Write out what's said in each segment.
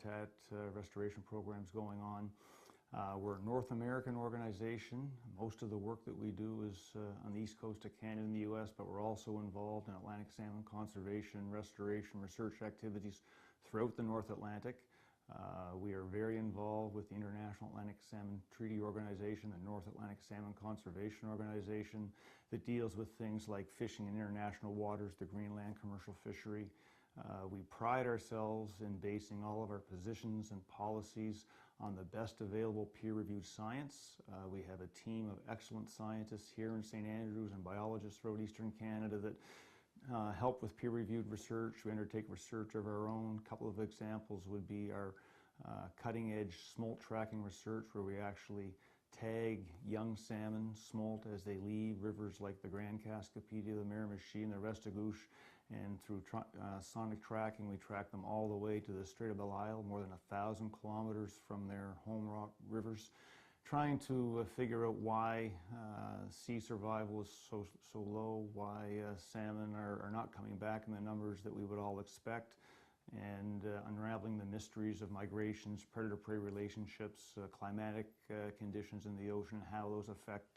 habitat restoration programs going on. We're a North American organization. Most of the work that we do is on the east coast of Canada and the U.S., but we're also involved in Atlantic salmon conservation, restoration, research activities throughout the North Atlantic. We are very involved with the International Atlantic Salmon Treaty Organization, the North Atlantic Salmon Conservation Organization, that deals with things like fishing in international waters, the Greenland commercial fishery. We pride ourselves in basing all of our positions and policies on the best available peer-reviewed science. We have a team of excellent scientists here in St. Andrews and biologists throughout Eastern Canada that help with peer-reviewed research. We undertake research of our own. A couple of examples would be our cutting-edge smolt tracking research, where we actually tag young salmon smolt as they leave rivers like the Grand Cascapedia, the Miramichi, and the Restigouche, and through sonic tracking we track them all the way to the Strait of Belle Isle, more than 1,000 kilometers from their home rivers, trying to figure out why sea survival is so low, why salmon are not coming back in the numbers that we would all expect, and unraveling the mysteries of migrations, predator-prey relationships, climatic conditions in the ocean, how those affect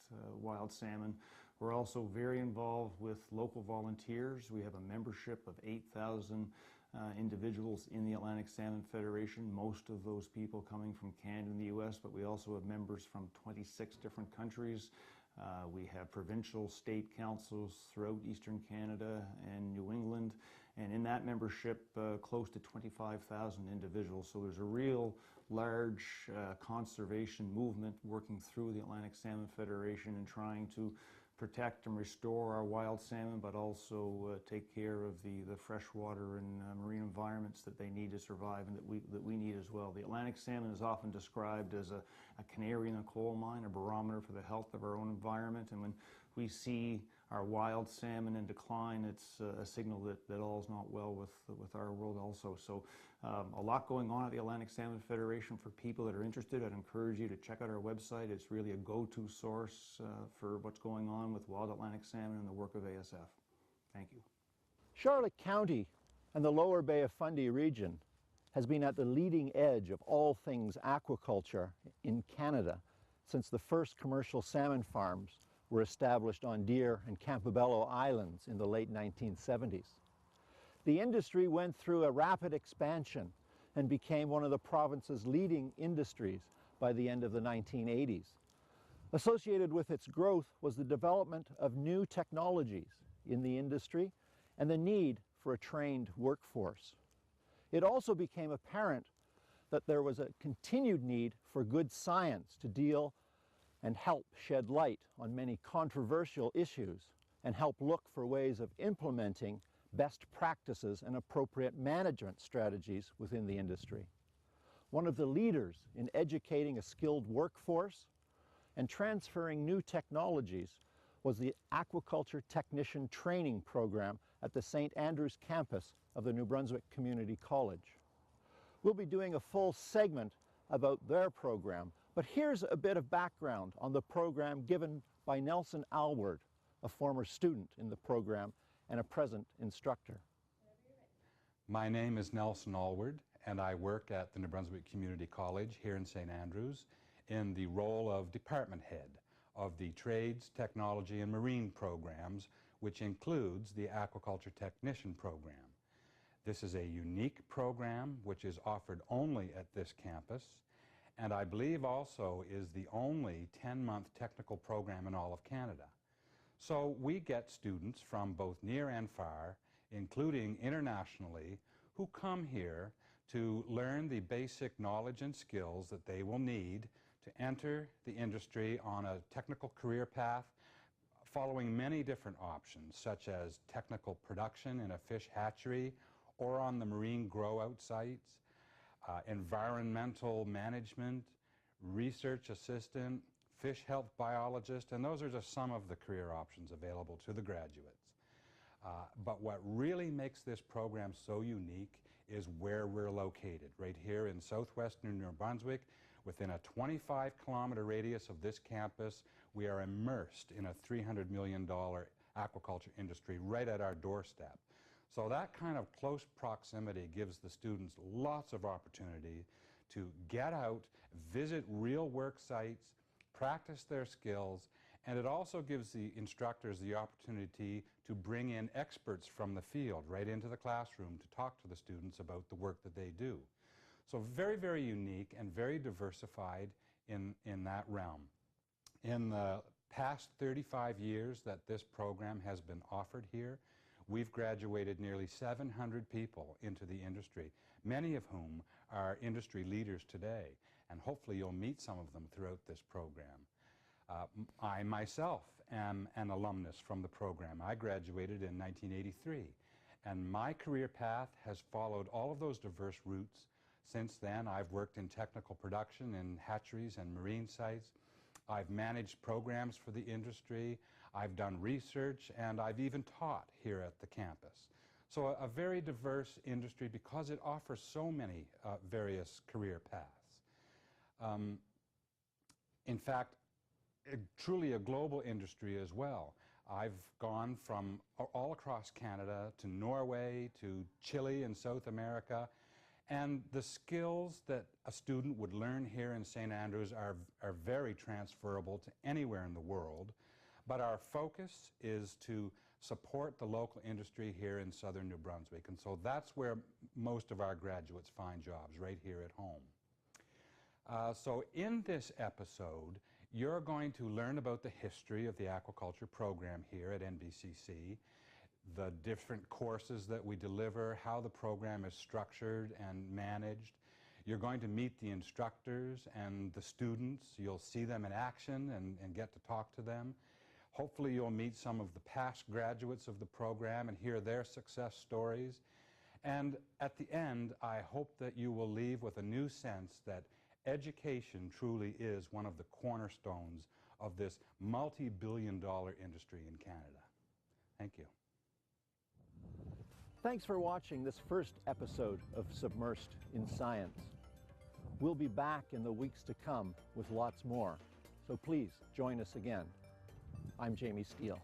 wild salmon. We're also very involved with local volunteers. We have a membership of 8,000 individuals in the Atlantic Salmon Federation, most of those people coming from Canada and the U.S., but we also have members from 26 different countries. We have provincial, state councils throughout Eastern Canada and New England, and in that membership close to 25,000 individuals. So there's a real large conservation movement working through the Atlantic Salmon Federation and trying to protect and restore our wild salmon, but also take care of the freshwater and marine environments that they need to survive and that we need as well. The Atlantic salmon is often described as a canary in the coal mine, a barometer for the health of our own environment, and when we see our wild salmon in decline, it's a signal that all is not well with our world also. So a lot going on at the Atlantic Salmon Federation. For people that are interested, I'd encourage you to check out our website. It's really a go-to source for what's going on with wild Atlantic salmon and the work of ASF. Thank you. Charlotte County and the Lower Bay of Fundy region has been at the leading edge of all things aquaculture in Canada since the first commercial salmon farms were established on Deer and Campobello Islands in the late 1970s. The industry went through a rapid expansion and became one of the province's leading industries by the end of the 1980s. Associated with its growth was the development of new technologies in the industry and the need for a trained workforce. It also became apparent that there was a continued need for good science to deal and help shed light on many controversial issues and help look for ways of implementing best practices and appropriate management strategies within the industry. One of the leaders in educating a skilled workforce and transferring new technologies was the Aquaculture Technician Training Program at the St. Andrews campus of the New Brunswick Community College. We'll be doing a full segment about their program, but here's a bit of background on the program given by Nelson Alward, a former student in the program and a present instructor. My name is Nelson Alward, and I work at the New Brunswick Community College here in St. Andrews in the role of department head of the Trades, Technology, and Marine programs, which includes the Aquaculture Technician program. This is a unique program which is offered only at this campus, and I believe also is the only 10-month technical program in all of Canada. So we get students from both near and far, including internationally, who come here to learn the basic knowledge and skills that they will need to enter the industry on a technical career path, following many different options, such as technical production in a fish hatchery or on the marine grow-out sites, environmental management, research assistant, fish health biologist, and those are just some of the career options available to the graduates. But what really makes this program so unique is where we're located, right here in southwestern New Brunswick. Within a 25-kilometer radius of this campus, we are immersed in a $300 million aquaculture industry right at our doorstep. So that kind of close proximity gives the students lots of opportunity to get out, visit real work sites, practice their skills, and it also gives the instructors the opportunity to bring in experts from the field right into the classroom to talk to the students about the work that they do. So very, very unique and very diversified in that realm. In the past 35 years that this program has been offered here, we've graduated nearly 700 people into the industry, many of whom are industry leaders today, and hopefully you'll meet some of them throughout this program. I myself am an alumnus from the program. I graduated in 1983, and my career path has followed all of those diverse routes. Since then, I've worked in technical production in hatcheries and marine sites. I've managed programs for the industry. I've done research, and I've even taught here at the campus. So a very diverse industry because it offers so many various career paths. In fact, truly a global industry as well. I've gone from all across Canada to Norway to Chile in South America, and the skills that a student would learn here in St. Andrews are very transferable to anywhere in the world, but our focus is to support the local industry here in southern New Brunswick, and so that's where most of our graduates find jobs, right here at home. So in this episode, you're going to learn about the history of the aquaculture program here at NBCC, the different courses that we deliver, how the program is structured and managed. You're going to meet the instructors and the students. You'll see them in action and get to talk to them. Hopefully you'll meet some of the past graduates of the program and hear their success stories. And at the end, I hope that you will leave with a new sense that education truly is one of the cornerstones of this multi-billion-dollar industry in Canada. Thank you. Thanks for watching this first episode of Submersed in Science. We'll be back in the weeks to come with lots more, so please join us again. I'm Jamie Steele.